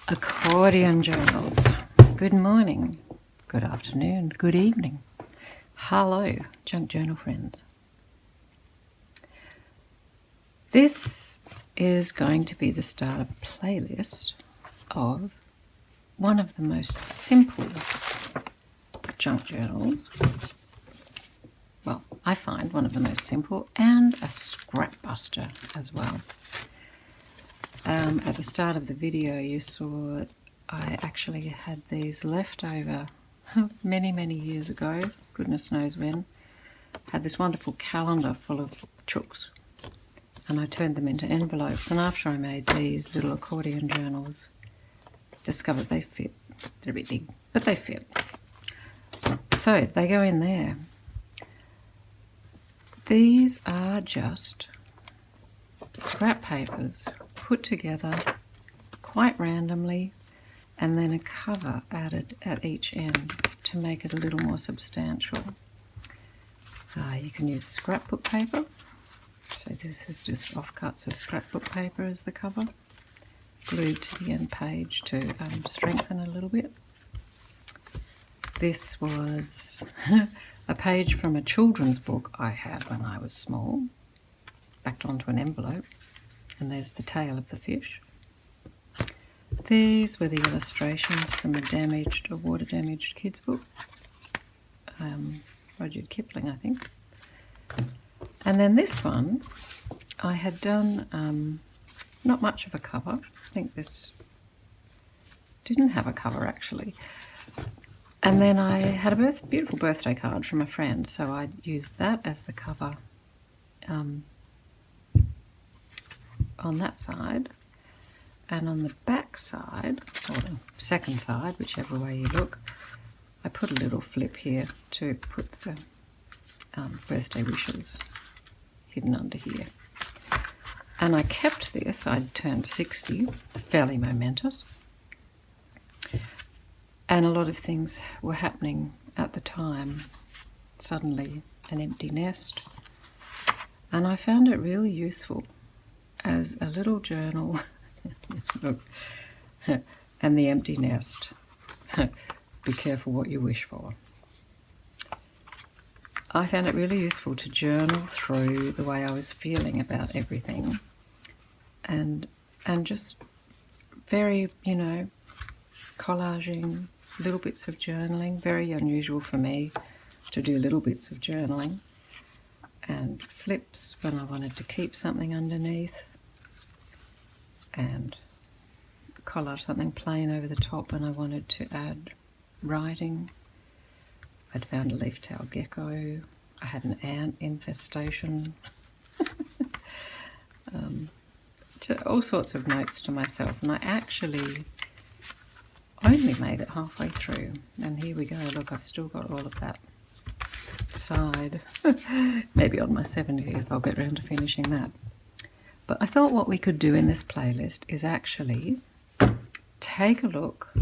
Accordion journals. Good morning, good afternoon, good evening. Hello, junk journal friends. This is going to be the start of a playlist of one of the most simple junk journals. Well, I find one of the most simple and a scrap buster as well. At the start of the video you saw I actually had these left over many years ago, goodness knows when. Had this wonderful calendar full of chooks and I turned them into envelopes, and after I made these little accordion journals, discovered they fit. They're a bit big, but they fit. So they go in there. These are just scrap papers put together quite randomly, and then a cover added at each end to make it a little more substantial. You can use scrapbook paper. So this is just offcuts of scrapbook paper as the cover, glued to the end page to strengthen a little bit. This was a page from a children's book I had when I was small, backed onto an envelope, and there's the tail of the fish. These were the illustrations from a water-damaged kids' book, Rudyard Kipling, I think. And then this one, I had done not much of a cover. I think this didn't have a cover actually. And then I had a beautiful birthday card from a friend, so I used that as the cover on that side. And on the back side, or the second side, whichever way you look, I put a little flip here to put the birthday wishes hidden under here. And I kept this. I'd turned 60, fairly momentous. And a lot of things were happening at the time. Suddenly an empty nest. And I found it really useful as a little journal. Look, and the empty nest. Be careful what you wish for. I found it really useful to journal through the way I was feeling about everything, and just very, collaging, little bits of journaling. Very unusual for me to do little bits of journaling, and flips when I wanted to keep something underneath, and collage something plain over the top when I wanted to add writing. I'd found a leaf-tailed gecko. I had an ant infestation. All sorts of notes to myself, and I actually only made it halfway through. And here we go. Look, I've still got all of that side. Maybe on my 70th I'll get around to finishing that. But I thought what we could do in this playlist is actually take a look,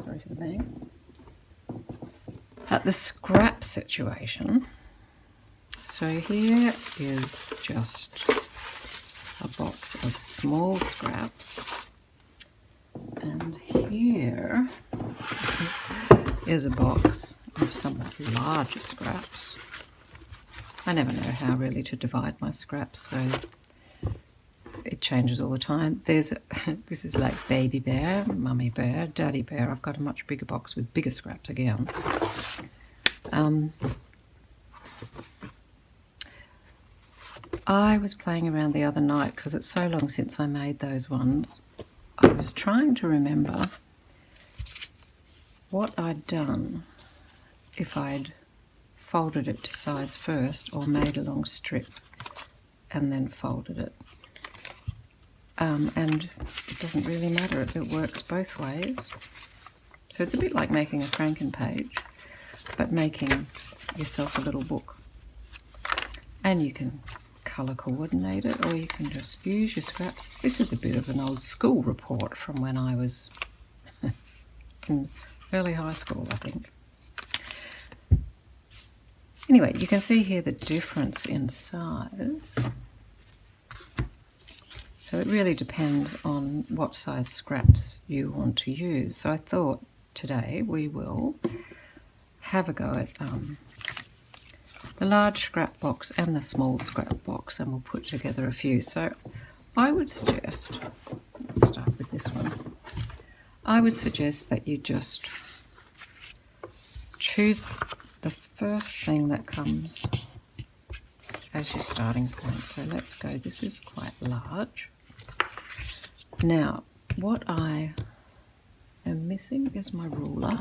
sorry for the bang, at the scrap situation. So here is just a box of small scraps, and here is a box of somewhat larger scraps. I never know how really to divide my scraps, so it changes all the time. This is like baby bear, mummy bear, daddy bear. I've got a much bigger box with bigger scraps again. I was playing around the other night because it's so long since I made those ones. I was trying to remember what I'd done if I'd folded it to size first, or made a long strip and then folded it. And it doesn't really matter, it works both ways. So it's a bit like making a Franken page, but making yourself a little book. And you can colour coordinate it, or you can just use your scraps. This is a bit of an old school report from when I was in early high school, I think. Anyway, you can see here the difference in size. So it really depends on what size scraps you want to use. So I thought today we will have a go at the large scrap box and the small scrap box, and we'll put together a few. So I would suggest, let's start with this one. I would suggest that you just choose the first thing that comes as your starting point. So let's go, this is quite large. Now, what I am missing is my ruler.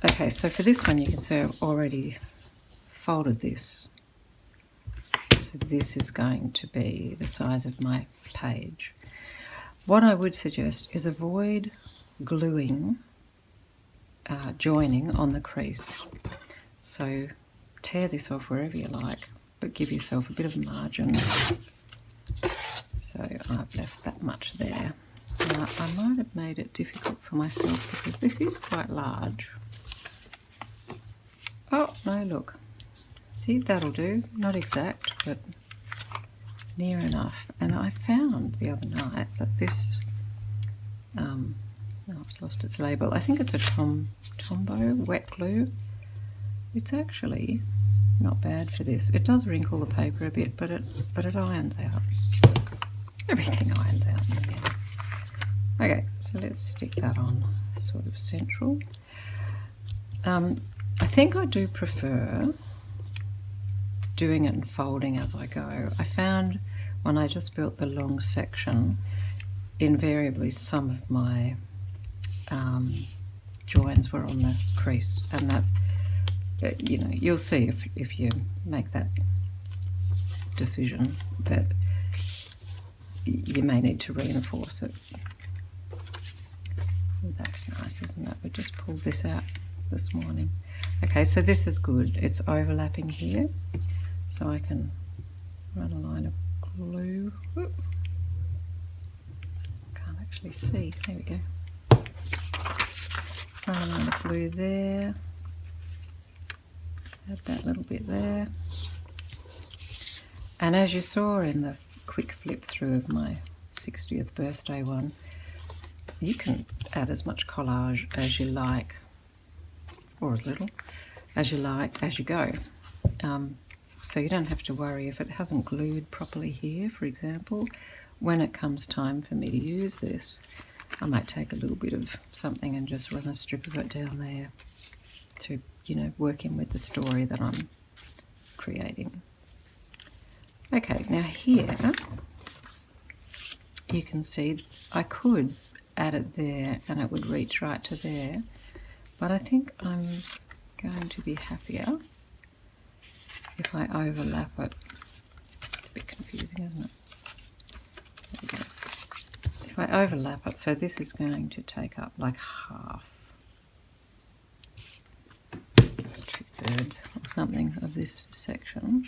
Okay, so for this one you can see I've already folded this. So this is going to be the size of my page. What I would suggest is avoid gluing, joining on the crease. So tear this off wherever you like, but give yourself a bit of margin. So I've left that much there. Now, I might have made it difficult for myself because this is quite large. Oh, no, look. See, that'll do. Not exact, but near enough. And I found the other night that this, oh, I've lost its label. I think it's a Tombow wet glue. It's actually not bad for this. It does wrinkle the paper a bit, but it irons out. Everything irons out in the end. Okay, so let's stick that on sort of central. I think I do prefer doing it and folding as I go. I found when I just built the long section, invariably some of my joins were on the crease, and that, you know, you'll see if you make that decision that you may need to reinforce it. That's nice, isn't it? We just pulled this out this morning. Okay, so this is good. It's overlapping here, so I can run a line of glue. Whoop. Can't actually see. There we go. Run a line of glue there. Add that little bit there. And as you saw in the quick flip through of my 60th birthday one, you can add as much collage as you like, or as little as you like as you go. So you don't have to worry if it hasn't glued properly here, for example. When it comes time for me to use this, I might take a little bit of something and just run a strip of it down there to, you know, work in with the story that I'm creating. Okay, now here you can see I could add it there and it would reach right to there, but I think I'm going to be happier if I overlap it. It's a bit confusing, isn't it? There we go. If I overlap it, so this is going to take up like half, 2/3 or something of this section.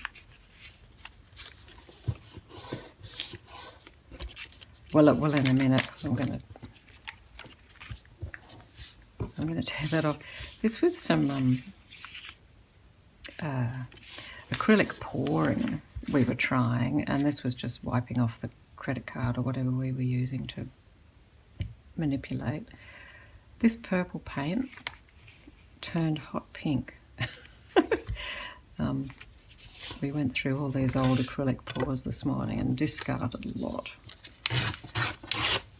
Well, it will in a minute because I'm going to tear that off. This was some acrylic pouring we were trying, and this was just wiping off the credit card or whatever we were using to manipulate. This purple paint turned hot pink. We went through all these old acrylic pours this morning and discarded a lot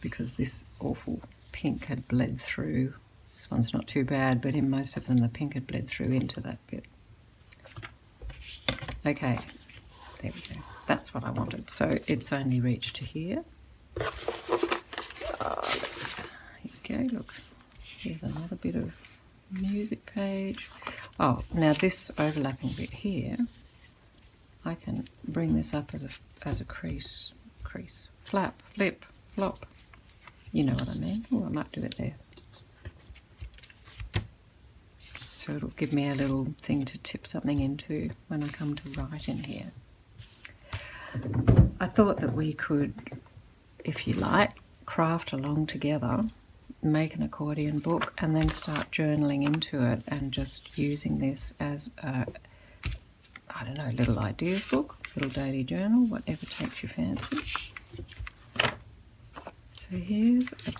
because this awful pink had bled through. This one's not too bad, but in most of them the pink had bled through into that bit. Okay, there we go. That's what I wanted. So it's only reached to here. Here we go, look. Here's another bit of music page. Oh, now this overlapping bit here, I can bring this up as a crease, flap, flip, flop. You know what I mean. Oh, I might do it there. So it'll give me a little thing to tip something into when I come to write in here. I thought that we could, if you like, craft along together make an accordion book and then start journaling into it and just using this as a, I don't know, little ideas book, little daily journal, whatever takes your fancy. So here's a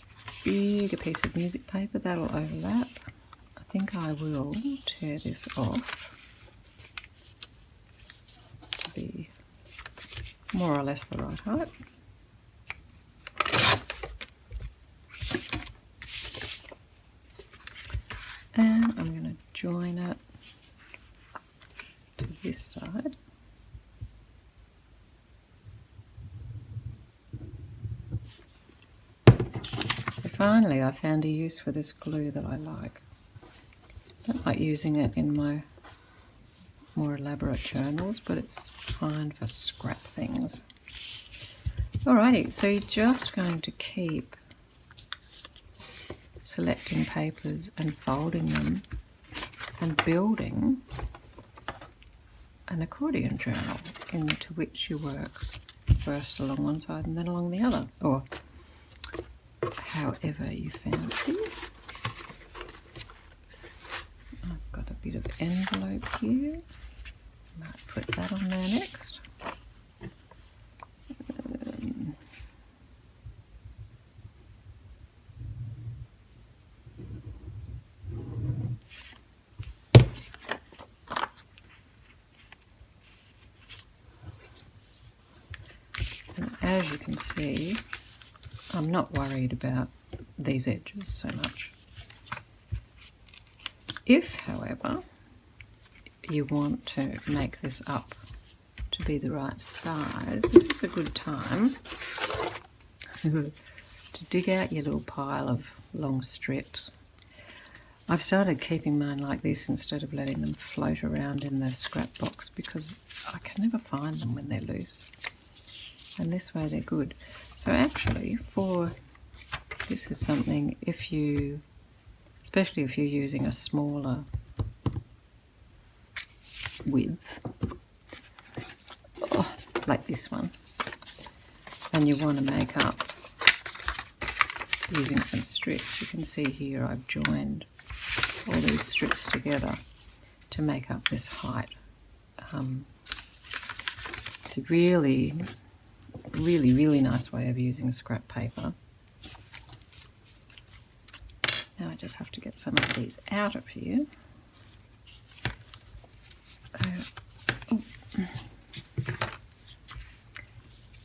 bigger piece of music paper that'll overlap. I think I will tear this off to be more or less the right height. And I'm going to join it to this side. So finally, I found a use for this glue that I like. I don't like using it in my more elaborate journals, but it's fine for scrap things. Alrighty, so you're just going to keep selecting papers and folding them and building an accordion journal into which you work first along one side and then along the other, or however you fancy. I've got a bit of envelope here. Might put that on there next. And as you can see, I'm not worried about these edges so much. If, however, you want to make this up to be the right size, this is a good time to dig out your little pile of long strips. I've started keeping mine like this instead of letting them float around in the scrap box because I can never find them when they're loose. And this way they're good. So actually, this is something, if you, especially if you're using a smaller width, like this one, and you want to make up using some strips, you can see here I've joined all these strips together to make up this height. It's a really nice way of using scrap paper. Now I just have to get some of these out of here.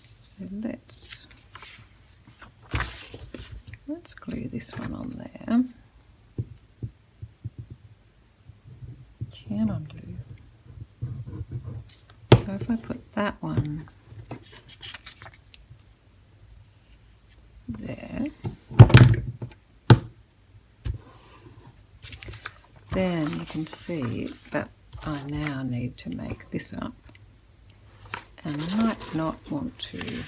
So let's glue this one on there. Can undo. So if I put that one there, then you can see that I now need to make this up, and might not want to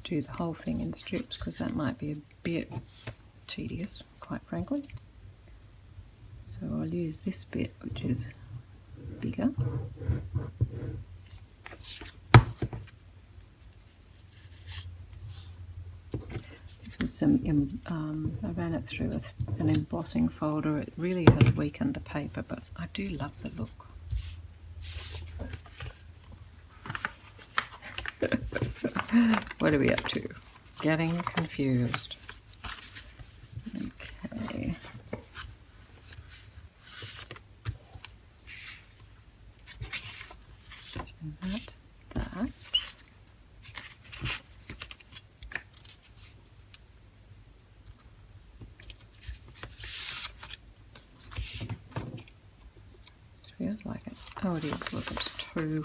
do the whole thing in strips because that might be a bit tedious, quite frankly. So I'll use this bit, which is bigger. This was some, I ran it through with an embossing folder. It really has weakened the paper, but I do love the look. What are we up to? Getting confused. Okay. So that's that. It feels like it. Oh, it is. Look, it's too.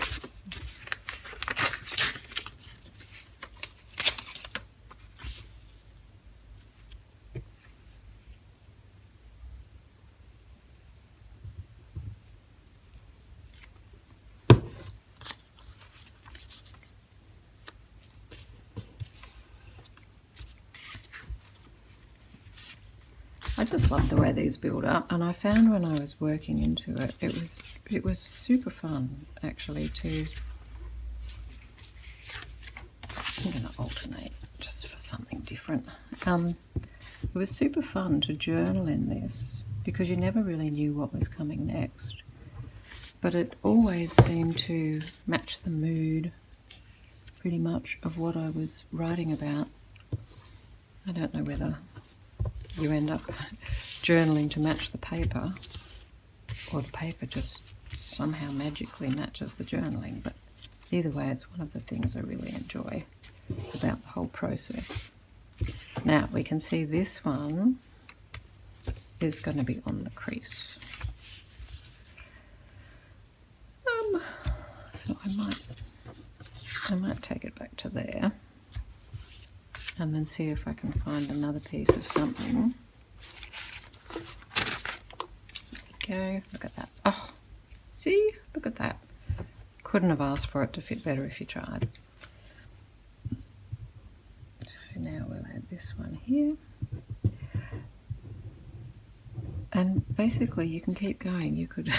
I just love the way these build up, and I found when I was working into it, it was super fun actually to. I'm going to alternate just different. It was super fun to journal in this because you never really knew what was coming next. But it always seemed to match the mood pretty much of what I was writing about. I don't know whether you end up journaling to match the paper or the paper just somehow magically matches the journaling, but either way it's one of the things I really enjoy about the whole process. Now we can see this one is going to be on the crease. So I might take it back to there and then see if I can find another piece of something. There we go, look at that. Oh, see, look at that. Couldn't have asked for it to fit better if you tried. So now we'll add this one here. And basically you can keep going. You could,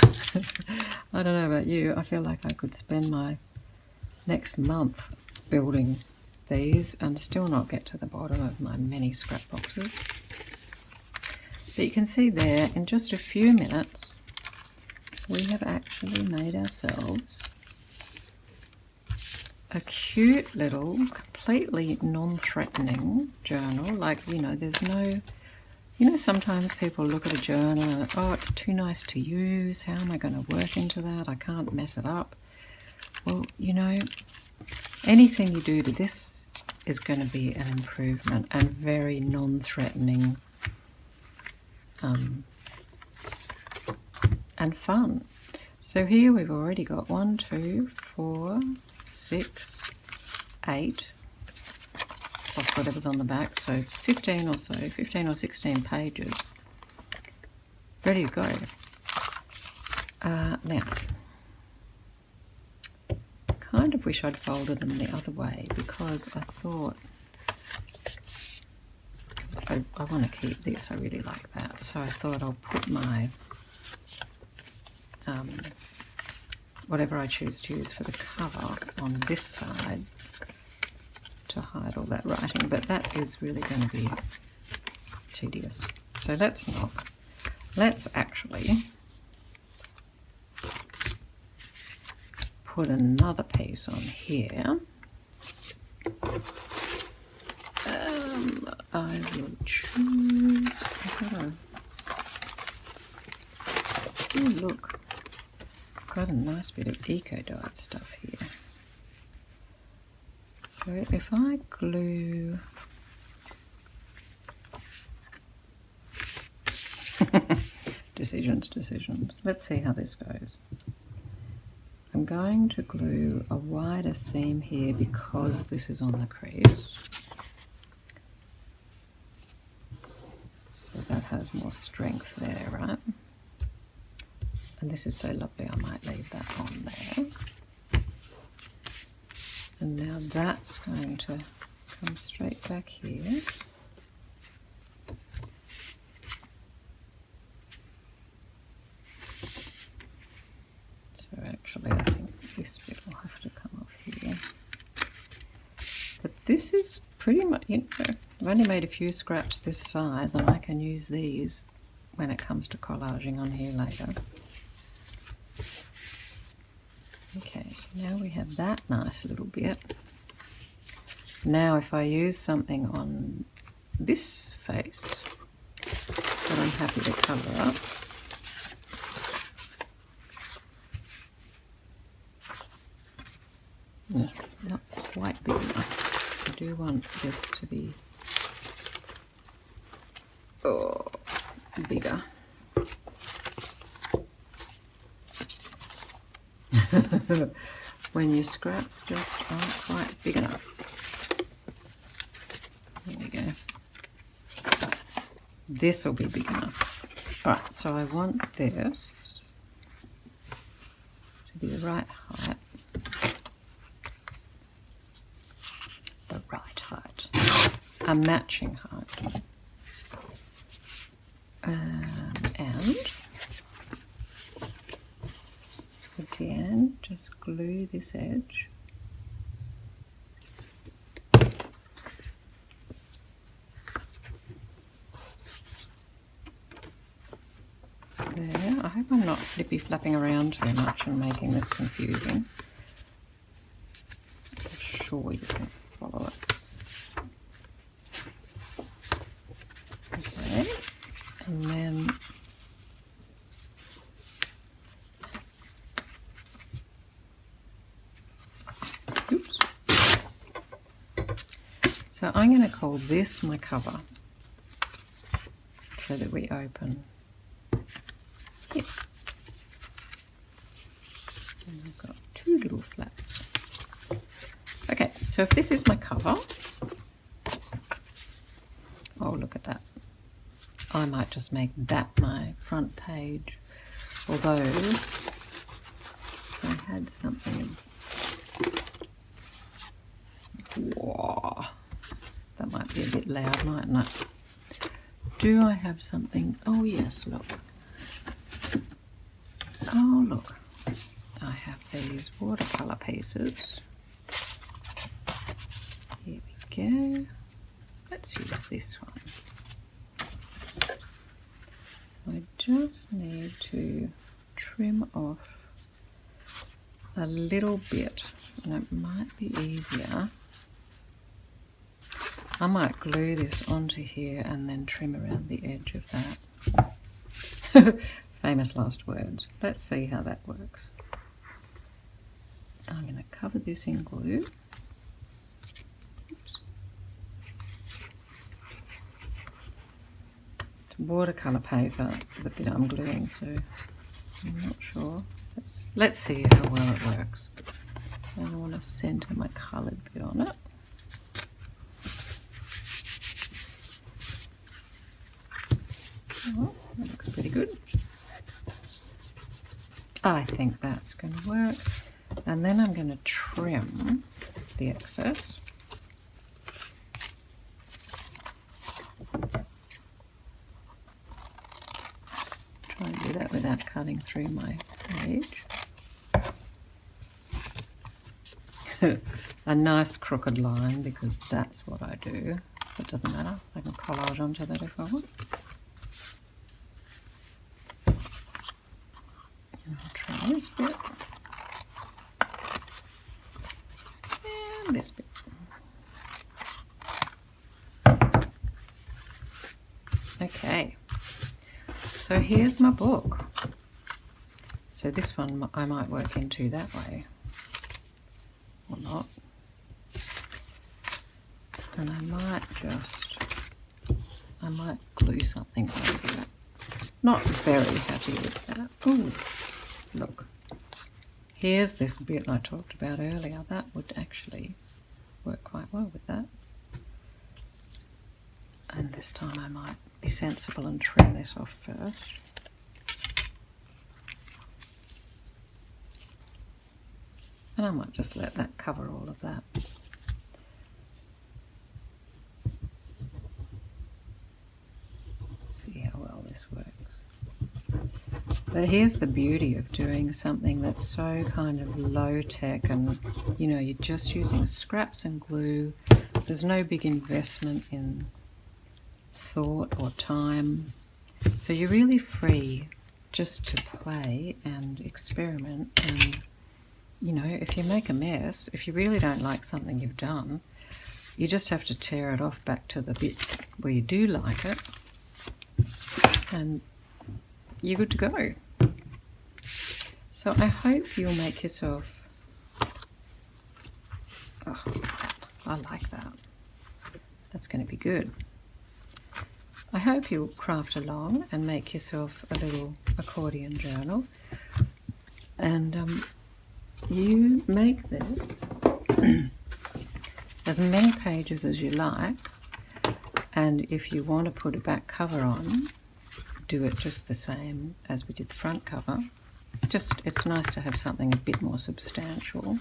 I don't know about you, I feel like I could spend my next month building these and still not get to the bottom of my many scrap boxes. But you can see there, in just a few minutes, we have actually made ourselves a cute little, completely non-threatening journal. Like, you know, there's no... You know, sometimes people look at a journal and, oh, it's too nice to use. How am I going to work into that? I can't mess it up. Well, you know, anything you do to this is going to be an improvement and very non-threatening and fun. So here we've already got 1, 2, 4, 6, 8. Plus whatever's on the back, so 15 or 16 pages ready to go. Now, kind of wish I'd folded them the other way because I thought I want to keep this, I really like that, so I thought I'll put my whatever I choose to use for the cover on this side to hide all that writing, but that is really going to be tedious. So let's actually put another piece on here. I will choose, oh look, got a nice bit of eco-dyed stuff here. So if I glue decisions. Let's see how this goes. I'm going to glue a wider seam here because this is on the crease. So that has more strength there, right? And this is so lovely, I might leave that on there. And now that's going to come straight back here. So actually I think this bit will have to come off here. But this is pretty much, you know, I've only made a few scraps this size and I can use these when it comes to collaging on here later. Okay, so now we have that nice little bit. Now if I use something on this face that I'm happy to cover up, yes, not quite big enough. I do want this to be bigger. When your scraps just aren't quite big enough. There we go. This will be big enough. Alright, so I want this to be the right height. The right height. A matching height. And again, just glue this edge. there. I hope I'm not flippy-flapping around too much and making this confusing. I'm sure you can follow it. Okay, and then oops. So I'm going to call this my cover so that we open here. And I've got two little flaps. Okay, so if this is my cover, oh look at that. I might just make that my front page, although if I had something, whoa, that might be a bit loud, mightn't it? Do I have something? Oh yes, look. Oh look, I have these watercolour pieces. Here we go. Let's use this one. I just need to trim off a little bit, and it might be easier. I might glue this onto here and then trim around the edge of that. Famous last words. Let's see how that works. I'm going to cover this in glue. Oops. It's watercolour paper, the bit I'm gluing, so I'm not sure. Let's see how well it works. I want to centre my coloured bit on it. Oh, that looks pretty good. I think that's going to work. And then I'm going to trim the excess. Try and do that without cutting through my page. A nice crooked line, because that's what I do. It doesn't matter. I can collage onto that if I want. And I'll try this bit. And this bit. Okay. So here's my book. So this one I might work into that way. Or not. And I might glue something over it. Not very happy with that. Ooh, look. Here's this bit I talked about earlier. That would actually work quite well with that. And this time I might be sensible and trim this off first. And I might just let that cover all of that. See how well this works. But here's the beauty of doing something that's so kind of low tech, and you know, you're just using scraps and glue. There's no big investment in thought or time. So you're really free just to play and experiment. And you know, if you make a mess, if you really don't like something you've done, you just have to tear it off back to the bit where you do like it, and you're good to go. So I hope you'll make yourself, oh, I like that. That's going to be good. I hope you'll craft along and make yourself a little accordion journal. And you make this as many pages as you like, and if you want to put a back cover on, do it just the same as we did the front cover. Just, it's nice to have something a bit more substantial,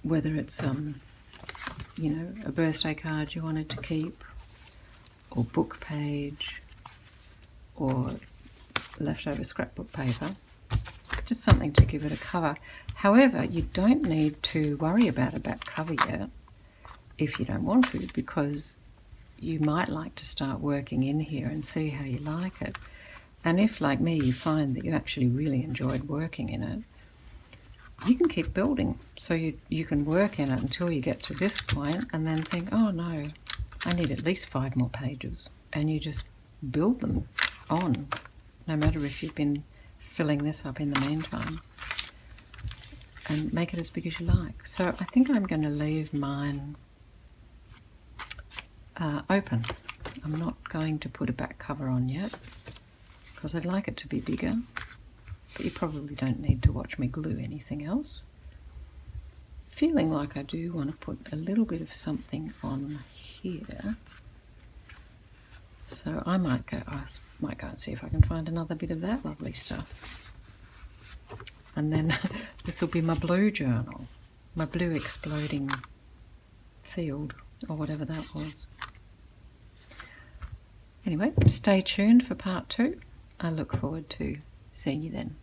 whether it's you know, a birthday card you wanted to keep, or book page, or leftover scrapbook paper. Just something to give it a cover. However, you don't need to worry about a back cover yet if you don't want to, because you might like to start working in here and see how you like it. And if, like me, you find that you actually really enjoyed working in it, you can keep building. So you can work in it until you get to this point and then think, oh no, I need at least 5 more pages. And you just build them on, no matter if you've been filling this up in the meantime. And make it as big as you like. So I think I'm going to leave mine open. I'm not going to put a back cover on yet, because I'd like it to be bigger, but you probably don't need to watch me glue anything else. Feeling like I do want to put a little bit of something on here, so I might go and see if I can find another bit of that lovely stuff. And then this will be my blue journal, my blue exploding field, or whatever that was. Anyway, stay tuned for part 2. I look forward to seeing you then.